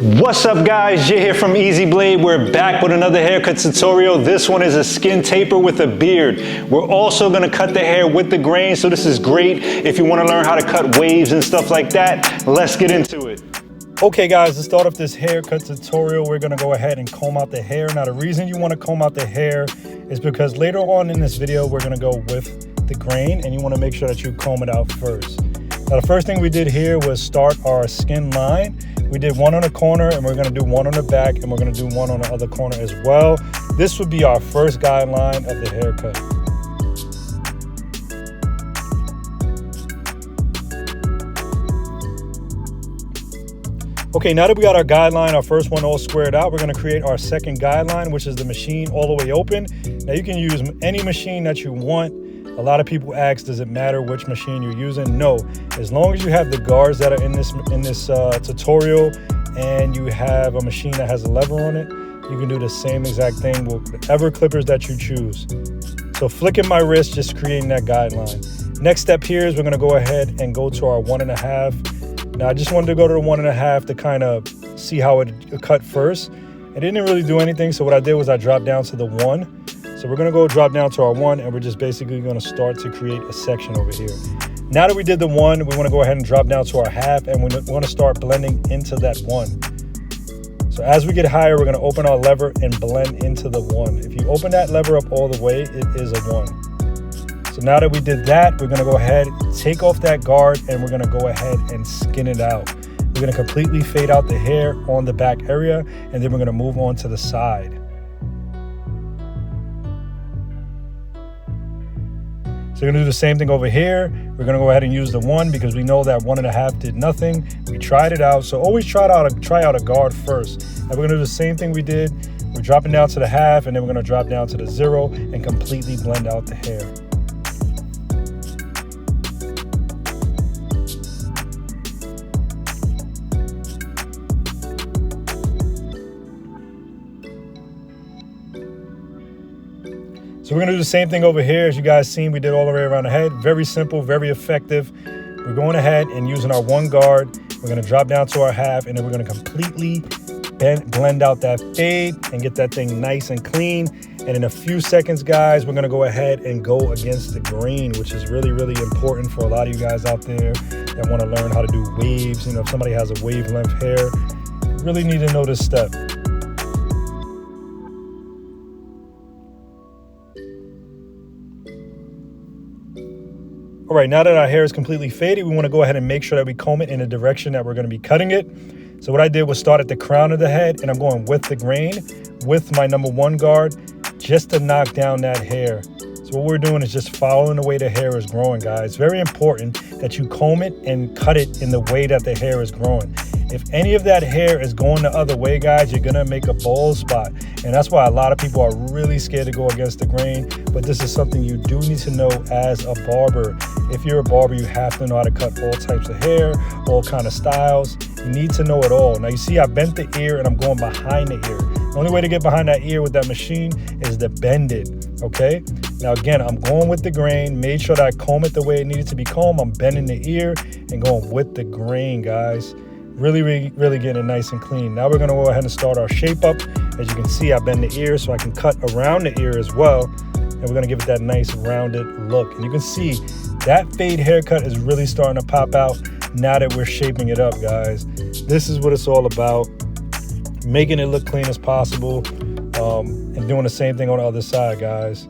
What's up guys, Jay here from Easy Blade. We're back with another haircut tutorial. This one is a skin taper with a beard. We're also gonna cut the hair with the grain, so this is great if you wanna learn how to cut waves and stuff like that. Let's get into it. Okay guys, to start off this haircut tutorial, we're gonna go ahead and comb out the hair. Now the reason you wanna comb out the hair is because later on in this video, we're gonna go with the grain and you wanna make sure that you comb it out first. Now the first thing we did here was start our skin line. We did one on the corner and we're gonna do one on the back and we're gonna do one on the other corner as well. This would be our first guideline of the haircut. Okay, now that we got our guideline, our first one all squared out, we're gonna create our second guideline, which is the machine all the way open. Now you can use any machine that you want. A lot of people ask, does it matter which machine you're using? No, as long as you have the guards that are in this tutorial and you have a machine that has a lever on it, you can do the same exact thing with whatever clippers that you choose. So flicking my wrist, just creating that guideline. Next step here is we're gonna go ahead and go to our 1.5. Now I just wanted to go to the 1.5 to kind of see how it cut first. It didn't really do anything, so what I did was I dropped down to the 1. So we're gonna go drop down to our 1 and we're just basically gonna start to create a section over here. Now that we did the 1, we wanna go ahead and drop down to our 1/2 and we wanna start blending into that 1. So as we get higher, we're gonna open our lever and blend into the 1. If you open that lever up all the way, it is a 1. So now that we did that, we're gonna go ahead, take off that guard and we're gonna go ahead and skin it out. We're gonna completely fade out the hair on the back area and then we're gonna move on to the side. So we're gonna do the same thing over here. We're gonna go ahead and use the 1 because we know that 1.5 did nothing. We tried it out, so always try out a guard first. And we're gonna do the same thing we did. We're dropping down to the 1/2 and then we're gonna drop down to the 0 and completely blend out the hair. So we're gonna do the same thing over here. As you guys seen, we did all the way around the head. Very simple, very effective. We're going ahead and using our 1 guard. We're gonna drop down to our 1/2 and then we're gonna completely blend out that fade and get that thing nice and clean. And in a few seconds, guys, we're gonna go ahead and go against the grain, which is really, really important for a lot of you guys out there that wanna learn how to do waves. You know, if somebody has a wavelength hair, you really need to know this step. All right, now that our hair is completely faded, we want to go ahead and make sure that we comb it in the direction that we're going to be cutting it. So what I did was start at the crown of the head and I'm going with the grain with my number 1 guard just to knock down that hair. So what we're doing is just following the way the hair is growing, guys. It's very important that you comb it and cut it in the way that the hair is growing. If any of that hair is going the other way, guys, you're gonna make a bald spot. And that's why a lot of people are really scared to go against the grain. But this is something you do need to know as a barber. If you're a barber, you have to know how to cut all types of hair, all kind of styles. You need to know it all. Now you see I bent the ear and I'm going behind the ear. The only way to get behind that ear with that machine is to bend it, okay? Now again, I'm going with the grain, made sure that I comb it the way it needed to be combed. I'm bending the ear and going with the grain, guys. Really, really, really getting it nice and clean. Now we're gonna go ahead and start our shape up. As you can see, I bend the ear so I can cut around the ear as well. And we're gonna give it that nice rounded look. And you can see that fade haircut is really starting to pop out now that we're shaping it up, guys. This is what it's all about. Making it look clean as possible and doing the same thing on the other side, guys.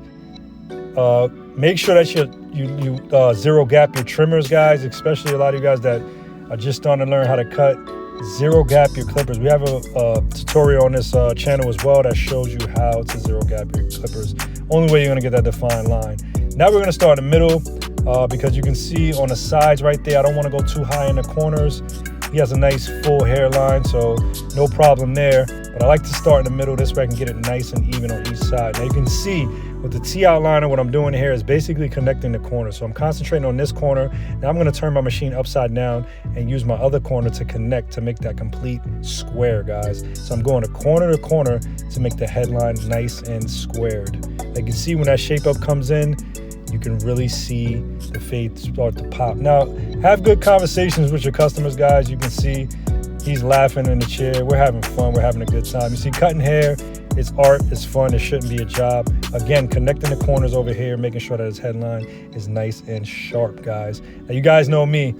Make sure that you zero gap your trimmers, guys, especially a lot of you guys that are just starting to learn how to cut. Zero gap your clippers. We have a tutorial on this channel as well that shows you how to zero gap your clippers. Only way you're gonna get that defined line. Now we're gonna start in the middle because you can see on the sides right there, I don't wanna go too high in the corners. He has a nice full hairline, so no problem there. But I like to start in the middle, this way I can get it nice and even on each side. Now you can see with the T outliner, what I'm doing here is basically connecting the corners. So I'm concentrating on this corner. Now I'm gonna turn my machine upside down and use my other corner to connect to make that complete square, guys. So I'm going corner to corner to make the headline nice and squared. Like you can see when that shape up comes in, you can really see the fade start to pop. Now, have good conversations with your customers, guys. You can see He's laughing in the chair. We're having fun. We're having a good time. You see, cutting hair, it's art, it's fun. It shouldn't be a job. Again, connecting the corners over here, making sure that his headline is nice and sharp, guys. Now, you guys know me.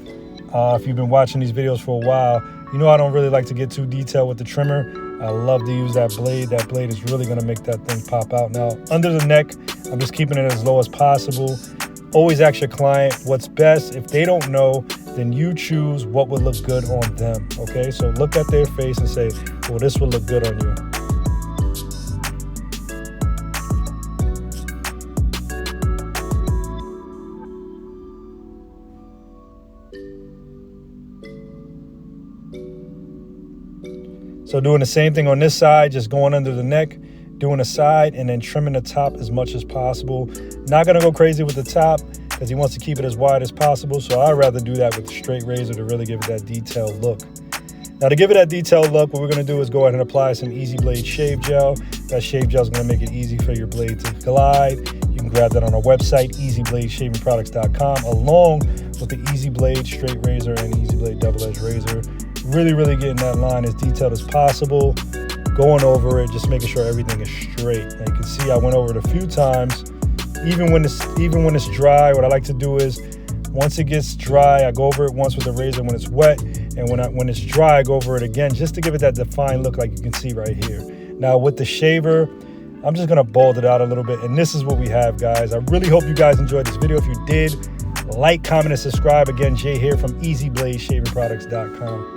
If you've been watching these videos for a while, you know I don't really like to get too detailed with the trimmer. I love to use that blade. That blade is really going to make that thing pop out. Now, under the neck, I'm just keeping it as low as possible. Always ask your client what's best. If they don't know, then you choose what would look good on them, okay? So look at their face and say, well, this will look good on you. So doing the same thing on this side, just going under the neck, doing the side, and then trimming the top as much as possible. Not gonna go crazy with the top because he wants to keep it as wide as possible. So I'd rather do that with a straight razor to really give it that detailed look. Now to give it that detailed look, what we're gonna do is go ahead and apply some Easy Blade Shave Gel. That shave gel is gonna make it easy for your blade to glide. You can grab that on our website, easybladeshavingproducts.com, along with the Easy Blade Straight Razor and Easy Blade Double Edge Razor. Really getting that line as detailed as possible. Going over it, just making sure everything is straight. Now you can see I went over it a few times. Even when it's dry, what I like to do is once it gets dry, I go over it once with the razor when it's wet, and when it's dry, I go over it again just to give it that defined look like you can see right here. Now with the shaver, I'm just gonna bald it out a little bit, and this is what we have, guys. I really hope you guys enjoyed this video. If you did, like, comment, and subscribe. Again, Jay here from easybladeshavingproducts.com.